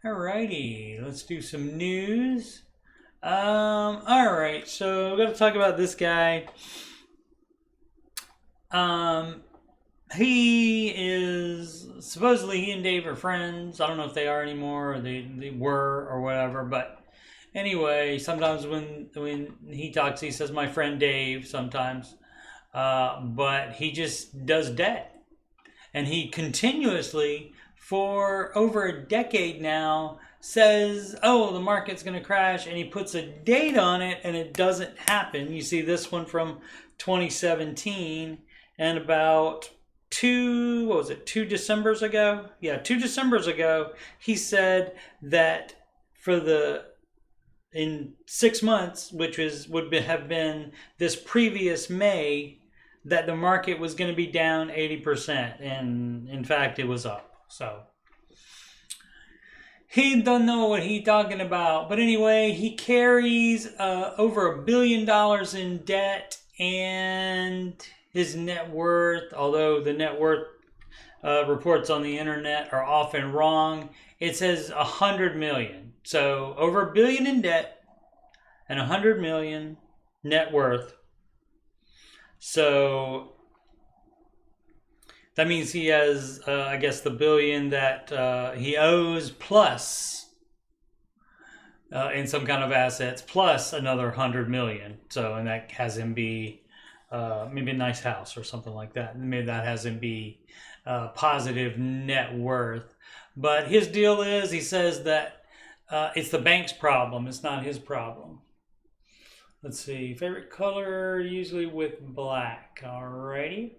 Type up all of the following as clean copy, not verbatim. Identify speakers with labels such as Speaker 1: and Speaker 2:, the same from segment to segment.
Speaker 1: Alrighty, let's do some news. Alright, so we're going to talk about this guy. He is supposedly, he and Dave are friends. I don't know if they are anymore, or they were, or whatever. But anyway, sometimes when he talks, he says my friend Dave. Sometimes, but he just does debt, and he continuously for over a decade now says, oh, the market's going to crash, and he puts a date on it, and it doesn't happen. You see this one from 2017, and about two Decembers ago? Yeah, 2 Decembers ago, he said that in 6 months, which have been this previous May, that the market was going to be down 80%, and in fact, it was up. So he don't know what he's talking about. But anyway, he carries over $1 billion in debt, and his net worth, although the net worth reports on the internet are often wrong, it says 100 million. So over $1 billion in debt and 100 million net worth. So that means he has, I guess, the $1 billion that he owes plus in some kind of assets, plus another 100 million. So, and that has him be maybe a nice house or something like that. Maybe that has him be positive net worth. But his deal is, he says that it's the bank's problem. It's not his problem. Let's see. Favorite color, usually with black. Alrighty.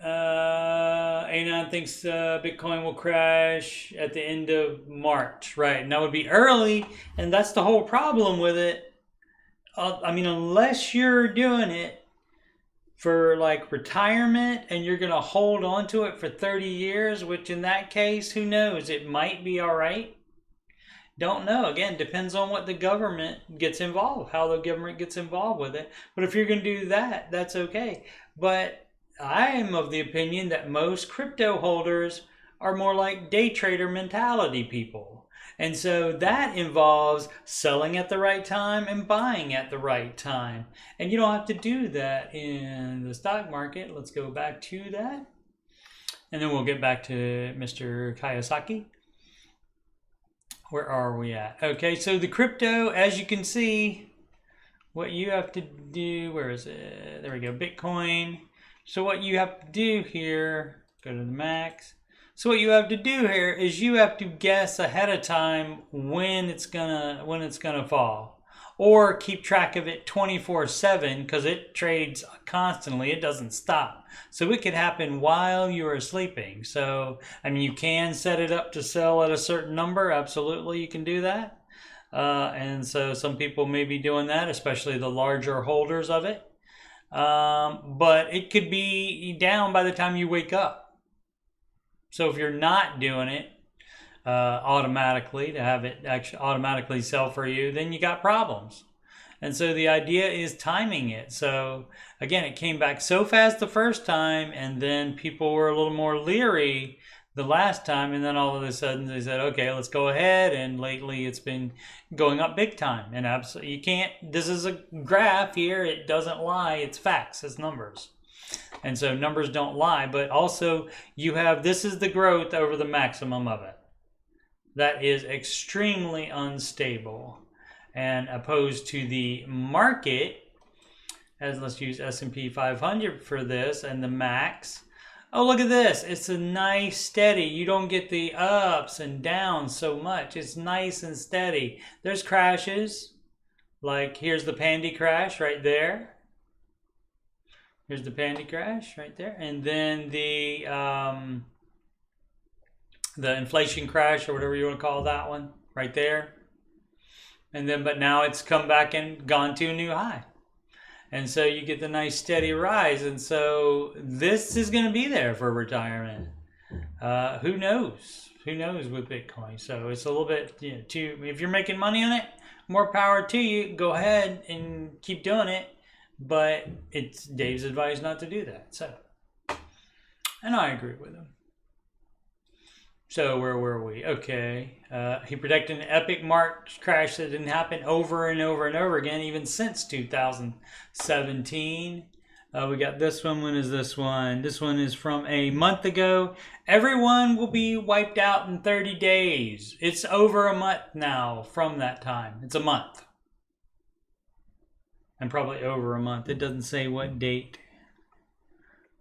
Speaker 1: Anon thinks Bitcoin will crash at the end of March. Right. And that would be early. And that's the whole problem with it. I mean, unless you're doing it for like retirement and you're going to hold on to it for 30 years, which in that case, who knows? It might be all right. Don't know. Again, depends on what the government gets involved, how the government gets involved with it. But if you're going to do that, that's okay. But I am of the opinion that most crypto holders are more like day trader mentality people. And so that involves selling at the right time and buying at the right time. And you don't have to do that in the stock market. Let's go back to that. And then we'll get back to Mr. Kiyosaki. Where are we at? Okay, so the crypto, as you can see, what you have to do, where is it? There we go, Bitcoin. So what you have to do here, go to the max. So what you have to do here is you have to guess ahead of time when it's gonna fall, or keep track of it 24/7 because it trades constantly. It doesn't stop. So it could happen while you are sleeping. So I mean, you can set it up to sell at a certain number. Absolutely, you can do that. And so some people may be doing that, especially the larger holders of it. But it could be down by the time you wake up. So if you're not doing it automatically, to have it actually automatically sell for you, then you got problems. And so the idea is timing it. So again, it came back so fast the first time, and then people were a little more leery the last time, and then all of a sudden they said, okay, let's go ahead. And lately it's been going up big time. And absolutely, you can't, this is a graph here, it doesn't lie, it's facts, it's numbers. And so numbers don't lie, but also you have, this is the growth over the maximum of it. That is extremely unstable. And opposed to the market, as let's use S&P 500 for this, and the max. Oh, look at this. It's a nice steady. You don't get the ups and downs so much. It's nice and steady. There's crashes. Like here's the Pandy crash right there. Here's the Pandy crash right there. And then the inflation crash, or whatever you want to call that one, right there. And then, but now it's come back and gone to a new high. And so you get the nice steady rise. And so this is going to be there for retirement. Who knows? Who knows with Bitcoin? So it's a little bit, if you're making money on it, more power to you. Go ahead and keep doing it. But it's Dave's advice not to do that. So, and I agree with him. So where were we? Okay. He predicted an epic March crash that didn't happen over and over and over again, even since 2017. We got this one. When is this one? This one is from a month ago. Everyone will be wiped out in 30 days. It's over a month now from that time. It's a month. And probably over a month. It doesn't say what date.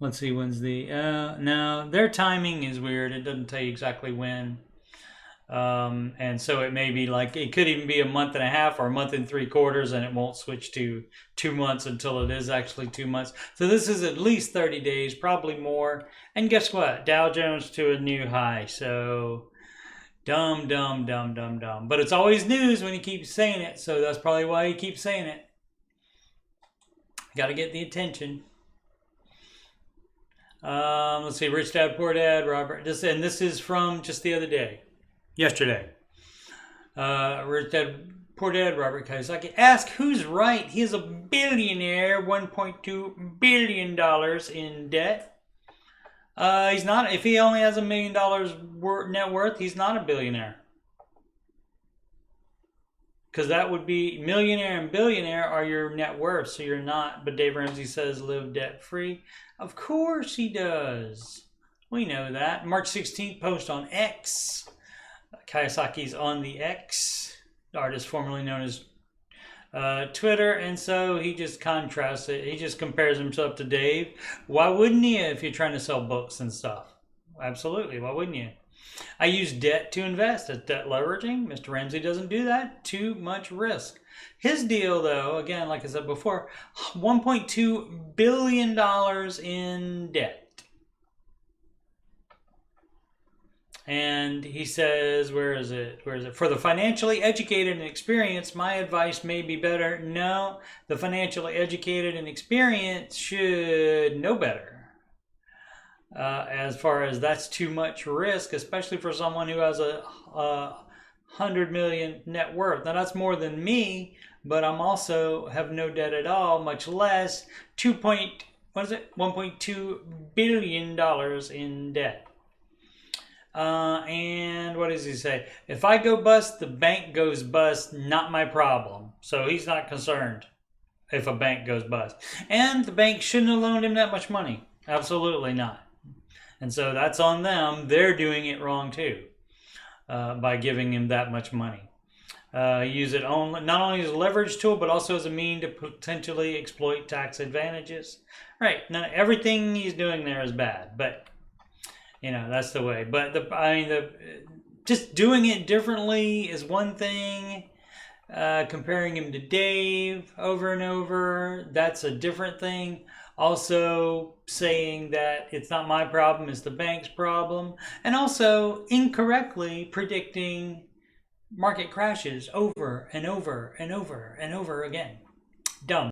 Speaker 1: Let's see, when's the... no, their timing is weird. It doesn't tell you exactly when. And so it may be like, it could even be a month and a half or a month and 3/4, and it won't switch to 2 months until it is actually 2 months. So this is at least 30 days, probably more. And guess what? Dow Jones to a new high. So dumb. But it's always news when he keeps saying it. So that's probably why he keeps saying it. Got to get the attention. Let's see, Rich Dad, Poor Dad, Robert. This is from just the other day, yesterday. Rich Dad, Poor Dad, Robert Kiyosaki. Ask who's right. He is a billionaire, $1.2 billion in debt. He's not. If he only has $1 million net worth, he's not a billionaire. Because that would be millionaire and billionaire are your net worth, so you're not. But Dave Ramsey says live debt free. Of course he does. We know that. March 16th post on X. Kiyosaki's on the X, the artist formerly known as Twitter, and so he just contrasts it. He just compares himself to Dave. Why wouldn't you if you're trying to sell books and stuff? Absolutely. Why wouldn't you? I use debt to invest. It's debt leveraging. Mr. Ramsey doesn't do that. Too much risk. His deal, though, again, like I said before, $1.2 billion in debt. And he says, where is it? For the financially educated and experienced, my advice may be better. No, the financially educated and experienced should know better. As far as that's too much risk, especially for someone who has a 100 million net worth. Now that's more than me, but I'm also have no debt at all, much less $1.2 billion in debt. And what does he say? If I go bust, the bank goes bust, not my problem. So he's not concerned if a bank goes bust. And the bank shouldn't have loaned him that much money. Absolutely not. And so that's on them. They're doing it wrong too by giving him that much money. Use it only, not only as a leverage tool, but also as a means to potentially exploit tax advantages. Right. Now, everything he's doing there is bad, but you know, that's the way. But just doing it differently is one thing. Comparing him to Dave over and over, that's a different thing. Also saying that it's not my problem, it's the bank's problem. And also incorrectly predicting market crashes over and over and over and over again. Dumb.